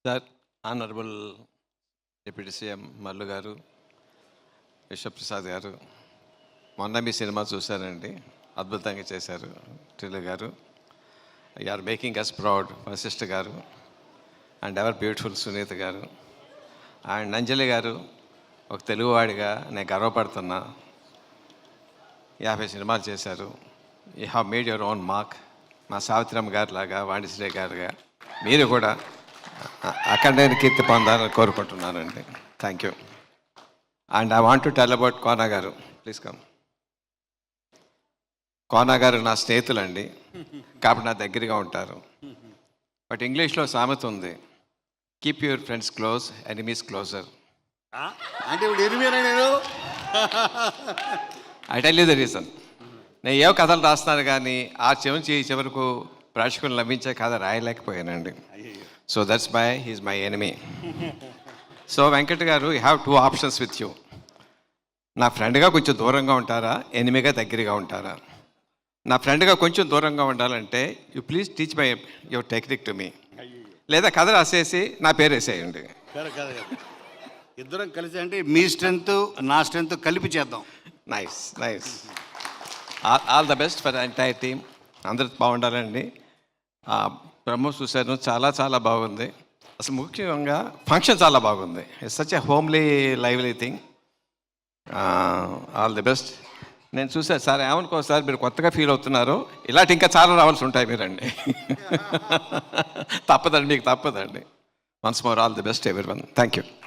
Sir, honourable deputy CM Mallu గారు, విశ్వప్రసాద్ గారు, మొన్న మీ సినిమా చూశారండి, అద్భుతంగా చేశారు. టిల్లు గారు, are making us proud. Vashishtha గారు అండ్ ఎవర్ బ్యూటిఫుల్ సునీత గారు అండ్ అంజలి గారు, ఒక తెలుగువాడిగా నేను గర్వపడుతున్నా. 50 సినిమాలు చేశారు. You have made your own mark. మా సావిత్రమ్మ గారి లాగా, వాణిశ్రీ గారుగా మీరు కూడా అఖండమైన కీర్తి పొందాలని కోరుకుంటున్నానండి. Thank you. And I want to tell about Kona garu. Please come. Kona గారు నా స్నేహితులండి, కాబట్టి నా దగ్గరగా ఉంటారు. బట్ ఇంగ్లీష్లో సామెత ఉంది, keep your friends close, enemies closer. అంటే ఇప్పుడు ఎనిమినా నేను? I tell you the reason. నేను ఏవో కథలు రాస్తున్నాను కానీ ఆ చివరి చివరకు ప్రేక్షకులు నవ్వించే కథ రాయలేకపోయానండి. So that's my he's my enemy. So Venkat garu, you have 2 options with you. నా ఫ్రెండ్గా కొంచెం దూరంగా ఉంటారా, ఎనిమిగా దగ్గరగా ఉంటారా? నా ఫ్రెండ్గా కొంచెం దూరంగా ఉండాలంటే you please teach my your technique to me. లేదా కథ రాసేసి నా పేరు వేసేయండి. ఇద్దరం కలిసి అంటే మీ స్ట్రెంత్ నా స్ట్రెంత్ కలిపి చేద్దాం. Nice nice. All the best for entire team. అందరూ బాగుండాలండి. ప్రమోట్ చూశాను, చాలా చాలా బాగుంది. అసలు ముఖ్యంగా ఫంక్షన్ చాలా బాగుంది. It's such a homely lively thing. All the best. నేను చూసాను సార్, ఏమనుకో సార్, మీరు కొత్తగా ఫీల్ అవుతున్నారు, ఇలాంటి ఇంకా చాలా రావాల్సి ఉంటాయి మీరండి. తప్పదండి, మీకు తప్పదండి. Once more all the best everyone. Thank you.